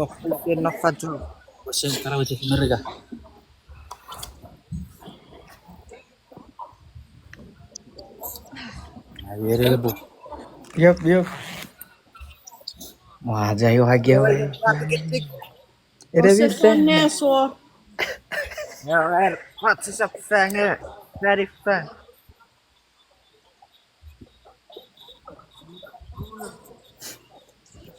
Papel fajo. Bosan sekarang udah mereka. Akhirnya bu. Yup, yup. Wah, jayo hagi away. Ada bisa. så. Ja, är faktiskt så fänger. Very fun.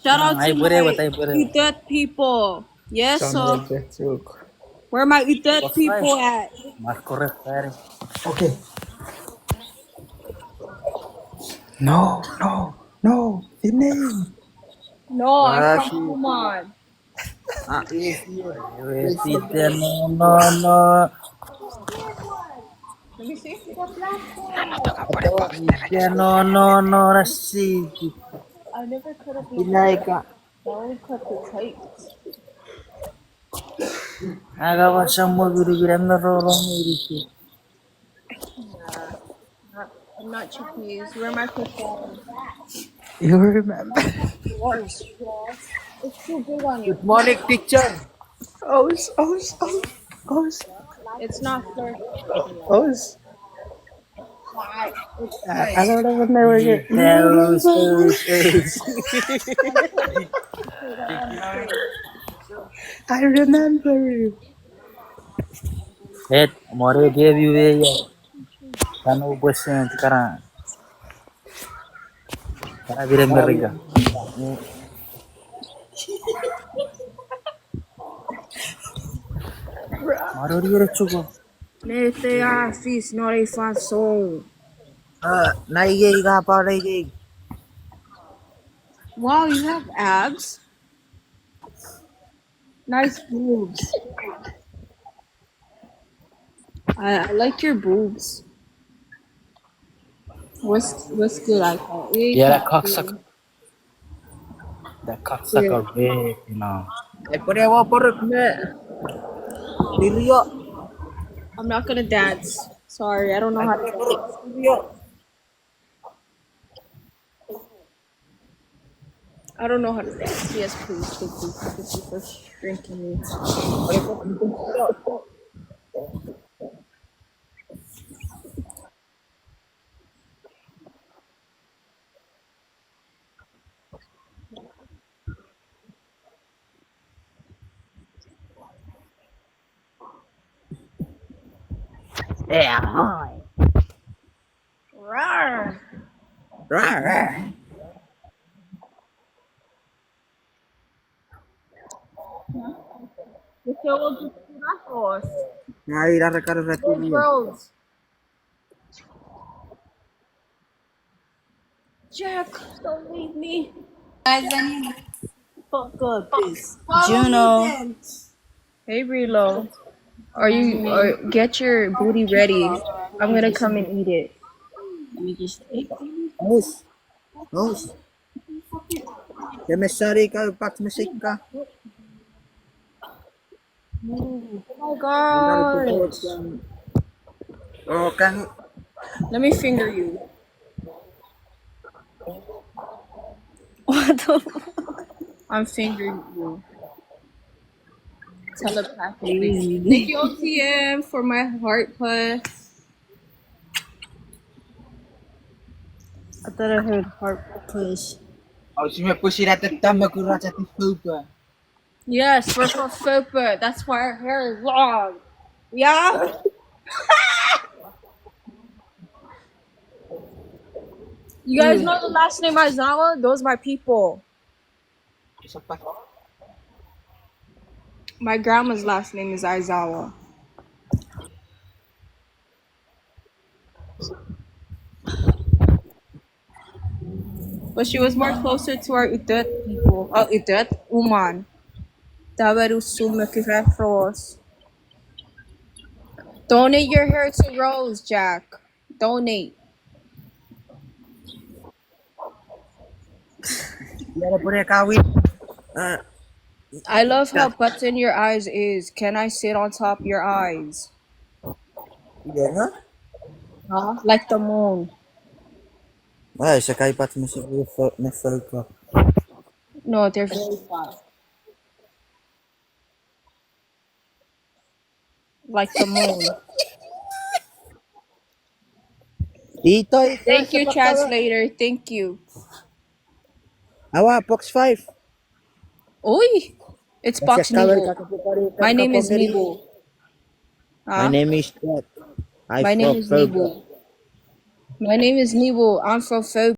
Shout out Ay, to boleh, my batay, boleh. Udet people. Yes, so. Cuk. Where my Udet people at? Mas correct, very. Okay. No, no, no. Sini. No, I'm Ah, from Oman. Ah, yes, yes. No, no. Let me see. Ya, no, no, no, nasi. I never cut up the Inay ka. I only cut the tight. Aga ba siyang magbibilang na rorong iriki. I'm not Chuukese. Where my perform? You remember? It's too big on you. Good morning, teacher. Os. It's not fair. Os. I don't know when they were here. I remember you. More gave you a kanu bosan sekarang. Karena bilang mereka. Maro dia cukup. Nete a fish not a fan song. Naigay ka pa naigay. Wow, you have abs. Nice boobs. I like your boobs. What's good? I call it. Yeah, that cocksucker. That cocksucker big, you know. Pwede mo porok me. Diliyo. I'm not gonna dance. Sorry, I don't know how to dance. Diliyo. I don't know how to dance. Yes, please. Thank you. Thank you for drinking me. Yeah, hi. Rawr. Rar. The show will be tacos. Ay, rara-rara Hey, ratili. bros. Jack, don't leave me. Guys, I need Fuck up this. Juno. Hey, Relo. Get your booty ready. I'm gonna come and eat it. Let me just take. Mus. Mus. Ya mesari ka, pak mesik ka. Oh my god. Oh, kan. Let me finger you. What the fuck? I'm fingering you. Telepathically. Thank you, OTM, for my heart plus. I thought I heard heart push. Oh, si me pusira tetama ko racha ti fupa. Yes, we're from Fopa. That's why our hair is long. Yeah? You guys know the last name Aizawa? Those are my people. Isa pa. My grandma's last name is Aizawa. But she was more closer to our Udet people. Oh, Udet? Uman. Dabaru Sumekifefros. Donate your hair to Rose, Jack. Donate. Yara pure kawin. I love how button your eyes is. Can I sit on top of your eyes? Iya nga. Huh? Like the moon. Ay, sakay pat mo sa na fupa. No, they're very flat. like the moon. Ito, Thank you, sepak tawa. translator. Thank you. Awa, Fox 5. Oi! It's Kasi Box kawal Nibo. kakapupari My name is kakapomeri. Nibo. My Huh? name is Jack. I My name fuck is Fergus. Nibo. My name is Nibo. I'm from Phobia.